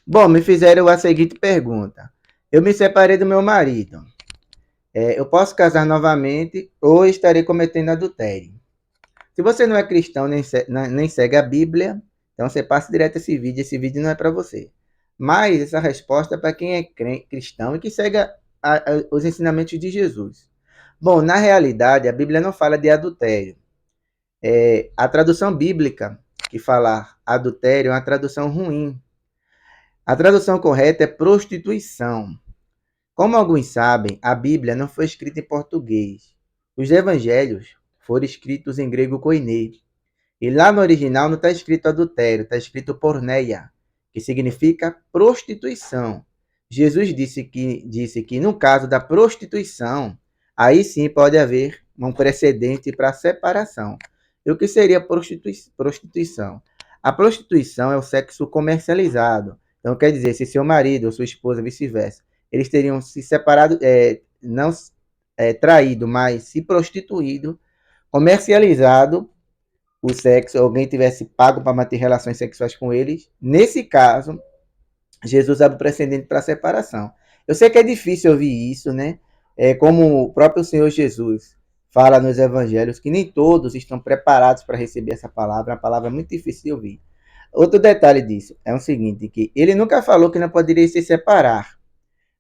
Bom, me fizeram a seguinte pergunta. Eu me separei do meu marido. Eu posso casar novamente ou estarei cometendo adultério? Se você não é cristão nem segue a Bíblia, então você passa direto esse vídeo. Esse vídeo não é para você. Mas essa resposta é para quem é cristão e que segue os ensinamentos de Jesus. Bom, na realidade, a Bíblia não fala de adultério. A tradução bíblica que fala adultério é uma tradução ruim. A tradução correta é prostituição. Como alguns sabem, a Bíblia não foi escrita em português. Os evangelhos foram escritos em grego koiné. E lá no original não está escrito adultério, está escrito porneia, que significa prostituição. Jesus disse que no caso da prostituição, aí sim pode haver um precedente para separação. E o que seria prostituição? A prostituição é o sexo comercializado. Então, quer dizer, se seu marido ou sua esposa, vice-versa, eles teriam se separado, não traído, mas se prostituído, comercializado o sexo, alguém tivesse pago para manter relações sexuais com eles. Nesse caso, Jesus abre o precedente para a separação. Eu sei que é difícil ouvir isso, né? Como o próprio Senhor Jesus fala nos evangelhos, que nem todos estão preparados para receber essa palavra, é uma palavra muito difícil de ouvir. Outro detalhe disso é o seguinte, que ele nunca falou que não poderia se separar,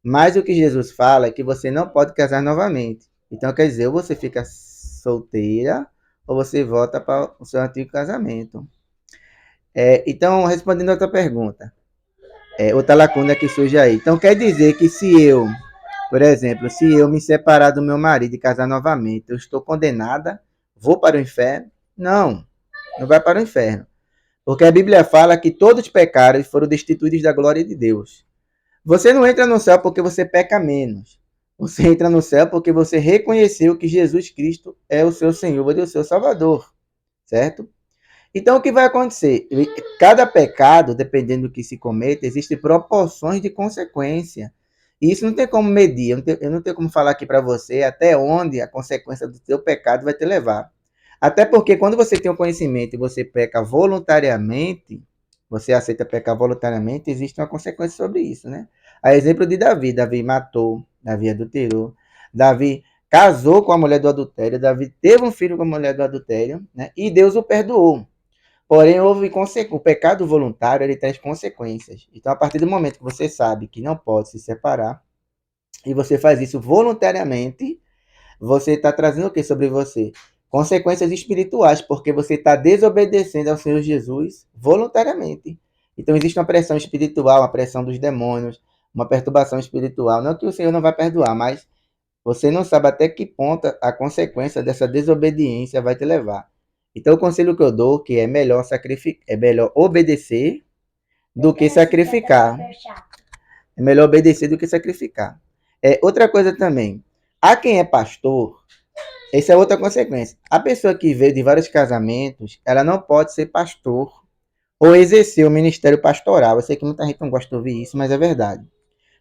mas o que Jesus fala é que você não pode casar novamente. Então, quer dizer, ou você fica solteira, ou você volta para o seu antigo casamento. Então, respondendo a outra pergunta, outra lacuna que surge aí. Então, quer dizer que se eu, por exemplo, se eu me separar do meu marido e casar novamente, eu estou condenada? Vou para o inferno? Não, não vai para o inferno. Porque a Bíblia fala que todos pecaram e foram destituídos da glória de Deus. Você não entra no céu porque você peca menos. Você entra no céu porque você reconheceu que Jesus Cristo é o seu Senhor e o seu Salvador, certo? Então, o que vai acontecer? Cada pecado, dependendo do que se cometa, existem proporções de consequência. E isso não tem como medir. Eu não tenho como falar aqui para você até onde a consequência do seu pecado vai te levar. Até porque quando você tem o conhecimento e você peca voluntariamente, você aceita pecar voluntariamente, existe uma consequência sobre isso, né? A exemplo de Davi. Davi matou, Davi adulterou, Davi casou com a mulher do adultério, Davi teve um filho com a mulher do adultério, né? E Deus o perdoou. Porém, o pecado voluntário, ele traz consequências. Então, a partir do momento que você sabe que não pode se separar, e você faz isso voluntariamente, você está trazendo o que sobre você? Consequências espirituais, porque você está desobedecendo ao Senhor Jesus voluntariamente. Então, existe uma pressão espiritual, uma pressão dos demônios, uma perturbação espiritual. Não que o Senhor não vai perdoar, mas você não sabe até que ponto a consequência dessa desobediência vai te levar. Então, o conselho que eu dou é que é melhor obedecer do que sacrificar. É melhor obedecer do que sacrificar. Outra coisa também, há quem é pastor, essa é outra consequência. A pessoa que veio de vários casamentos, ela não pode ser pastor ou exercer o ministério pastoral. Eu sei que muita gente não gosta de ouvir isso, mas é verdade.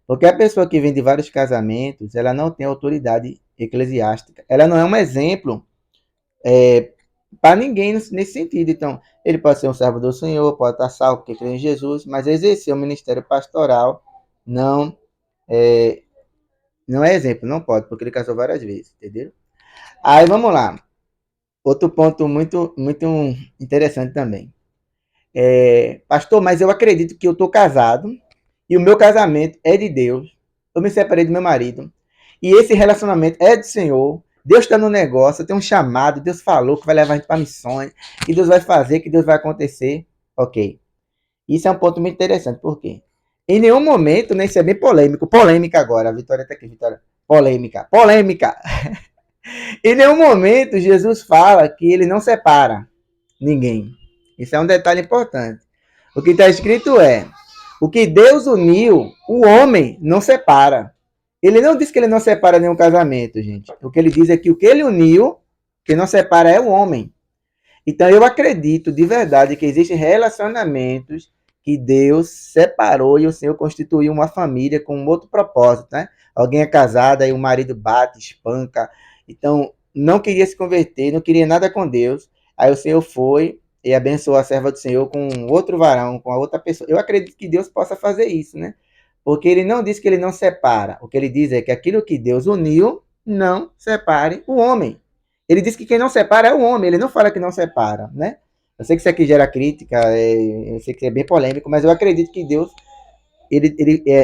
Porque a pessoa que vem de vários casamentos, ela não tem autoridade eclesiástica. Ela não é um exemplo para ninguém nesse sentido. Então, ele pode ser um servo do Senhor, pode estar salvo porque crê em Jesus, mas exercer o ministério pastoral não é, não é exemplo, não pode, porque ele casou várias vezes, entendeu? Aí vamos lá. Outro ponto muito, muito interessante também. Pastor, mas eu acredito que eu estou casado e o meu casamento é de Deus. Eu me separei do meu marido. E esse relacionamento é do Senhor. Deus está no negócio, tem um chamado, Deus falou que vai levar a gente para missões, que Deus vai fazer, que Deus vai acontecer. Ok. Isso é um ponto muito interessante. Por quê? Em nenhum momento, nem ser bem polêmico. Polêmica agora. A Vitória está aqui, Vitória. Polêmica. Polêmica. Em nenhum momento Jesus fala que ele não separa ninguém. Isso é um detalhe importante. O que está escrito é: o que Deus uniu, o homem não separa. Ele não diz que ele não separa nenhum casamento, gente. O que ele diz é que o que ele uniu, que não separa é o homem. Então eu acredito de verdade que existem relacionamentos que Deus separou e o Senhor constituiu uma família com um outro propósito, né? Alguém é casado, aí o marido bate, espanca, então não queria se converter, não queria nada com Deus. Aí o Senhor foi e abençoou a serva do Senhor com outro varão, com a outra pessoa. Eu acredito que Deus possa fazer isso, né? Porque ele não diz que ele não separa. O que ele diz é que aquilo que Deus uniu, não separe o homem. Ele diz que quem não separa é o homem, ele não fala que não separa, né? Eu sei que isso aqui gera crítica, eu sei que é bem polêmico, mas eu acredito que Deus,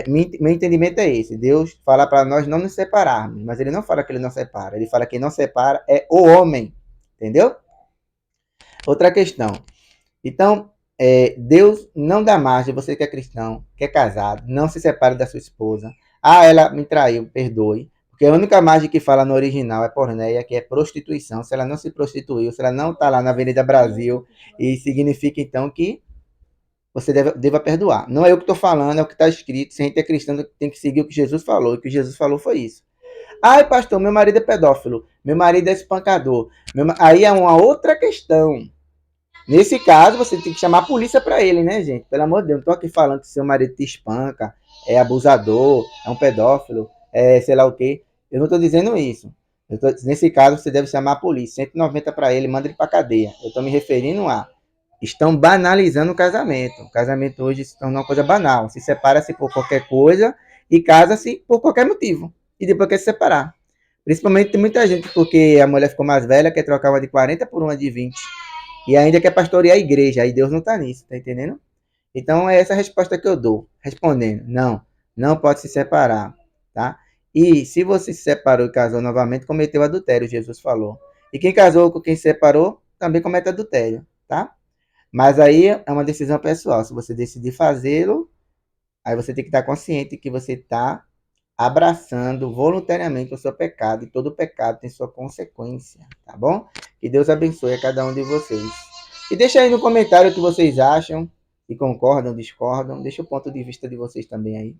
meu entendimento é esse. Deus fala para nós não nos separarmos, mas ele não fala que ele não separa. Ele fala que quem não separa é o homem, entendeu? Outra questão. Então, Deus não dá margem, você que é cristão, que é casado, não se separe da sua esposa. Ah, ela me traiu, perdoe. Porque a única margem que fala no original é porneia, que é prostituição. Se ela não se prostituiu, se ela não está lá na Avenida Brasil, e significa então que você deva perdoar. Não é eu que estou falando, é o que está escrito. Se a gente é cristão, tem que seguir o que Jesus falou. E o que Jesus falou foi isso. Ai, pastor, meu marido é pedófilo, meu marido é espancador. Aí é uma outra questão. Nesse caso, você tem que chamar a polícia para ele, né, gente? Pelo amor de Deus, não tô aqui falando que seu marido te espanca, é abusador, é um pedófilo, é sei lá o quê. Eu não tô dizendo isso. Nesse caso, você deve chamar a polícia. 190 para ele, manda ele para cadeia. Eu tô me referindo a estão banalizando o casamento. O casamento hoje se tornou uma coisa banal. Se separa-se por qualquer coisa e casa-se por qualquer motivo. E depois quer se separar. Principalmente tem muita gente, porque a mulher ficou mais velha, quer trocar uma de 40 por uma de 20. E ainda quer pastorear a igreja. Aí Deus não tá nisso, tá entendendo? Então é essa a resposta que eu dou. Respondendo, não, não pode se separar, tá? E se você se separou e casou novamente, cometeu adultério, Jesus falou. E quem casou com quem se separou, também comete adultério, tá? Mas aí é uma decisão pessoal. Se você decidir fazê-lo, aí você tem que estar consciente que você está abraçando voluntariamente o seu pecado, e todo pecado tem sua consequência, tá bom? Que Deus abençoe a cada um de vocês. E deixa aí no comentário o que vocês acham, se concordam, discordam, deixa o ponto de vista de vocês também aí.